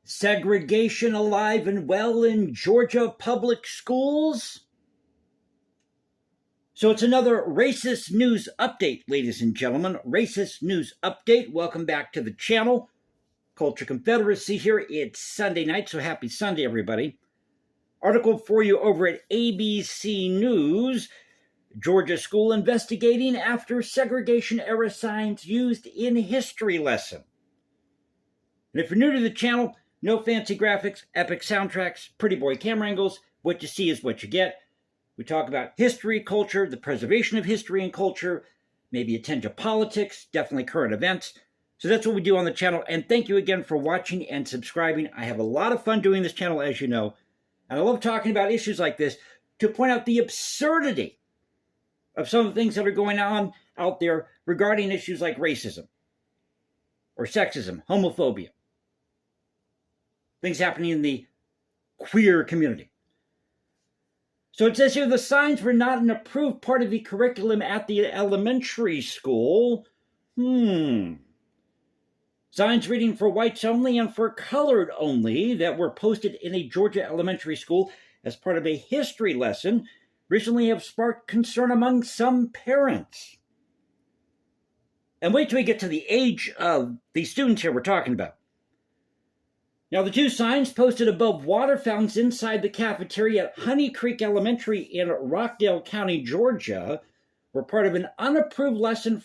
Segregation alive and well in Georgia public schools? So it's another racist news update, ladies and gentlemen. Racist news update. Welcome back to the channel. Culture Confederacy here. It's Sunday night, so happy Sunday, everybody. Article for you over at ABC News. Georgia school investigating after segregation-era signs used in history lesson. And if you're new to the channel, no fancy graphics, epic soundtracks, pretty boy camera angles. What you see is what you get. We talk about history, culture, the preservation of history and culture, maybe a tinge of politics, definitely current events. So that's what we do on the channel. And thank you again for watching and subscribing. I have a lot of fun doing this channel, as you know. And I love talking about issues like this to point out the absurdity of some of the things that are going on out there regarding issues like racism or sexism, homophobia. Things happening in the queer community. So it says here, the signs were not an approved part of the curriculum at the elementary school. Signs reading for whites only and for colored only that were posted in a Georgia elementary school as part of a history lesson recently have sparked concern among some parents. And wait till we get to the age of the students here we're talking about. Now, the two signs posted above water fountains inside the cafeteria at Honey Creek Elementary in Rockdale County, Georgia, were part of an unapproved lesson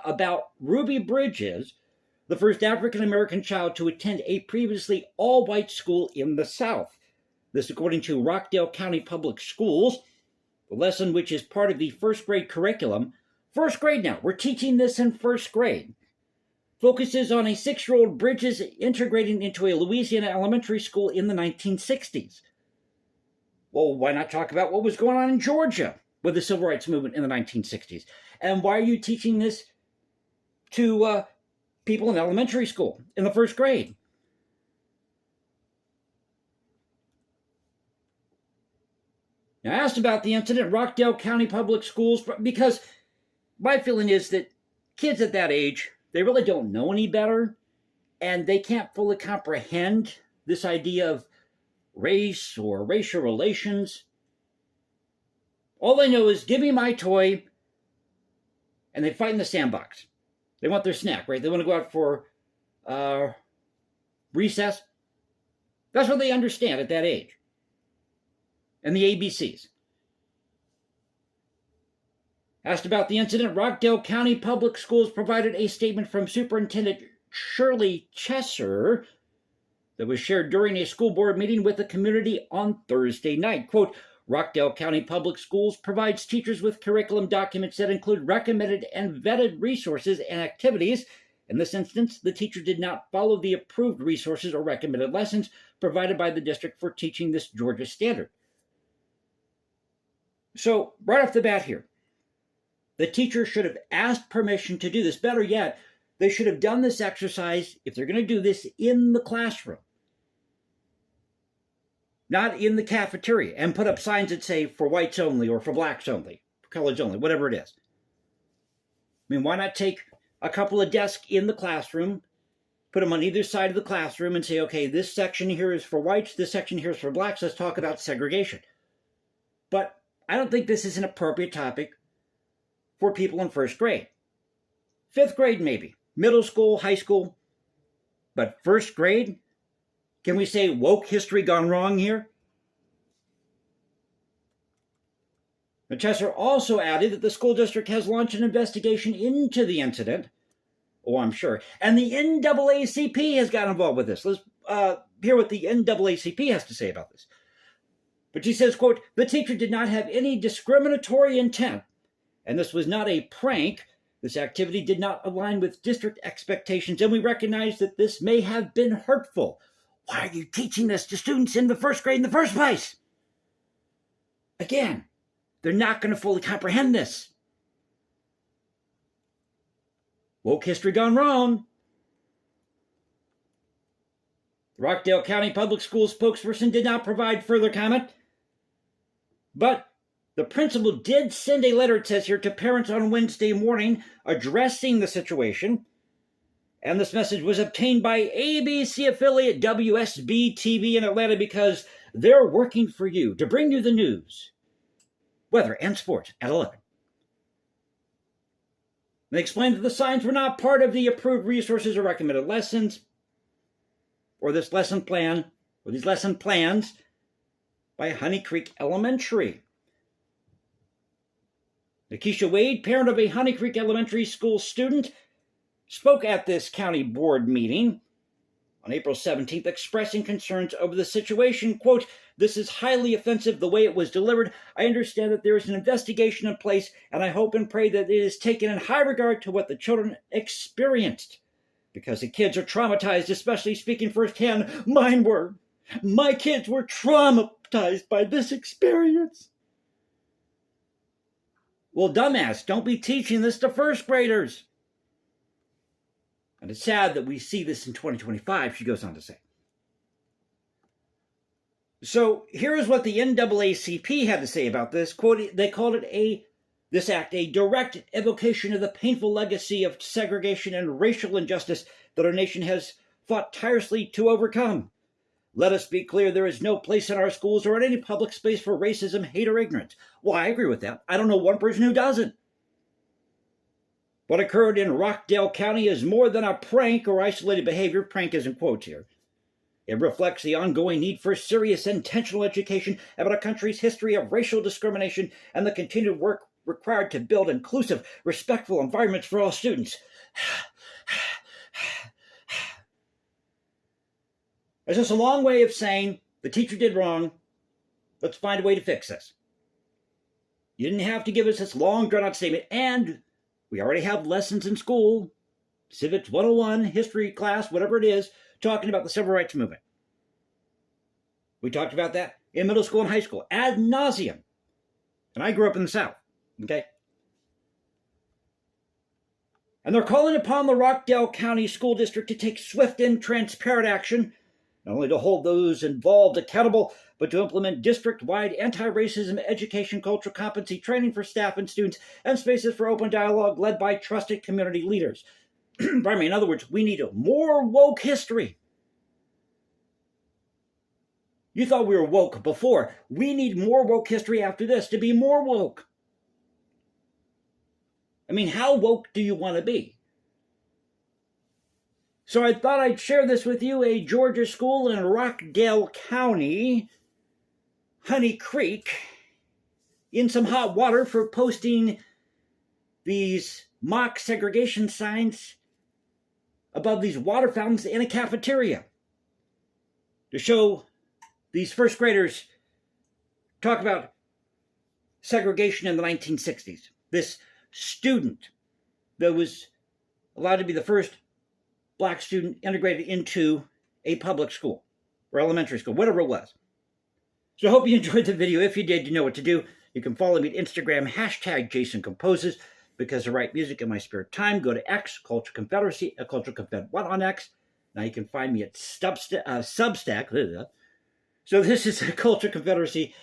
about Ruby Bridges, the first African-American child to attend a previously all-white school in the South. This according to Rockdale County Public Schools, the lesson which is part of the first grade curriculum. First grade now, we're teaching this in first grade. Focuses on a 6-year-old Bridges integrating into a Louisiana elementary school in the 1960s. Well, why not talk about what was going on in Georgia with the civil rights movement in the 1960s? And why are you teaching this to people in elementary school in the first grade? Now, I asked about the incident, Rockdale County Public Schools, because my feeling is that kids at that age, they really don't know any better, and they can't fully comprehend this idea of race or racial relations. All they know is, give me my toy, and they fight in the sandbox. They want their snack, right? They want to go out for recess. That's what they understand at that age. And the ABCs. Asked about the incident, Rockdale County Public Schools provided a statement from Superintendent Shirley Chesser that was shared during a school board meeting with the community on Thursday night. Quote, Rockdale County Public Schools provides teachers with curriculum documents that include recommended and vetted resources and activities. In this instance, the teacher did not follow the approved resources or recommended lessons provided by the district for teaching this Georgia standard. So, right off the bat here, the teacher should have asked permission to do this. Better yet, they should have done this exercise, if they're going to do this, in the classroom. Not in the cafeteria, and put up signs that say, for whites only, or for blacks only, for coloreds only, whatever it is. I mean, why not take a couple of desks in the classroom, put them on either side of the classroom, and say, okay, this section here is for whites, this section here is for blacks, let's talk about segregation. But I don't think this is an appropriate topic for people in first grade. 5th grade, maybe. Middle school, high school. But first grade? Can we say woke history gone wrong here? Chesser also added that the school district has launched an investigation into the incident. Oh, I'm sure. And the NAACP has got involved with this. Let's hear what the NAACP has to say about this. But she says, quote, the teacher did not have any discriminatory intent, and this was not a prank. This activity did not align with district expectations, and we recognize that this may have been hurtful. Why are you teaching this to students in the first grade in the first place? Again, they're not going to fully comprehend this. Woke history gone wrong. The Rockdale County Public Schools spokesperson did not provide further comment, but the principal did send a letter, it says here, to parents on Wednesday morning addressing the situation. And this message was obtained by ABC affiliate WSB TV in Atlanta because they're working for you to bring you the news, weather, and sports at 11. They explained that the signs were not part of the approved resources or recommended lessons, or this lesson plan, or these lesson plans by Honey Creek Elementary. Nakisha Wade, parent of a Honey Creek Elementary School student, spoke at this county board meeting on April 17th, expressing concerns over the situation. Quote, "This is highly offensive the way it was delivered. I understand that there is an investigation in place, and I hope and pray that it is taken in high regard to what the children experienced, because the kids are traumatized, especially speaking firsthand. Mine were. My kids were traumatized by this experience." Well, dumbass, don't be teaching this to first graders. And it's sad that we see this in 2025, she goes on to say. So here is what the NAACP had to say about this. Quote, they called it this act a direct evocation of the painful legacy of segregation and racial injustice that our nation has fought tirelessly to overcome. Let us be clear, there is no place in our schools or in any public space for racism, hate, or ignorance. Well, I agree with that. I don't know one person who doesn't. What occurred in Rockdale County is more than a prank or isolated behavior. Prank is in quotes here. It reflects the ongoing need for serious, intentional education about our country's history of racial discrimination and the continued work required to build inclusive, respectful environments for all students. It's just a long way of saying the teacher did wrong. Let's find a way to fix this. You didn't have to give us this long, drawn-out statement. And we already have lessons in school, Civics 101, history class, whatever it is, talking about the civil rights movement. We talked about that in middle school and high school ad nauseum. And I grew up in the South, okay? And they're calling upon the Rockdale County School District to take swift and transparent action, not only to hold those involved accountable, but to implement district-wide anti-racism education cultural competency training for staff and students and spaces for open dialogue led by trusted community leaders. Pardon me, in other words, we need more woke history. You thought we were woke before. We need more woke history after this to be more woke. I mean, how woke do you want to be? So I thought I'd share this with you. A Georgia school in Rockdale County, Honey Creek, in some hot water for posting these mock segregation signs above these water fountains in a cafeteria to show these first graders talk about segregation in the 1960s. This student that was allowed to be the first black student integrated into a public school or elementary school, whatever it was. So I hope you enjoyed the video. If you did, you know what to do. You can follow me at Instagram, hashtag Jason Composes, because I write music in my spare time. Go to X, Culture Confederacy, Culture Confed. What on X? Now you can find me at Substack. So this is Culture Confederacy.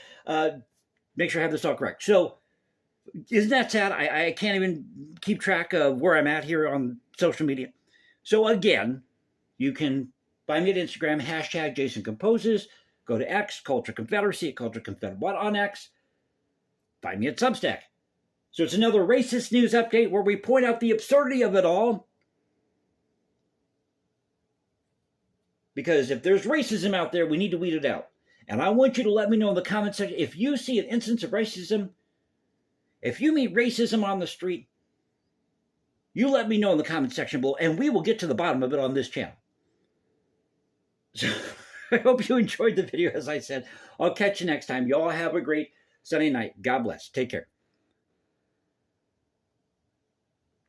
Make sure I have this all correct. So isn't that sad? I can't even keep track of where I'm at here on social media. So again, you can find me at Instagram, hashtag Jason Composes. Go to X, Culture Confederacy, Culture Confed. What on X? Find me at Substack. So it's another racist news update where we point out the absurdity of it all. Because if there's racism out there, we need to weed it out. And I want you to let me know in the comment section if you see an instance of racism, if you meet racism on the street, you let me know in the comment section below, and we will get to the bottom of it on this channel. So I hope you enjoyed the video, as I said. I'll catch you next time. You all have a great Sunday night. God bless. Take care.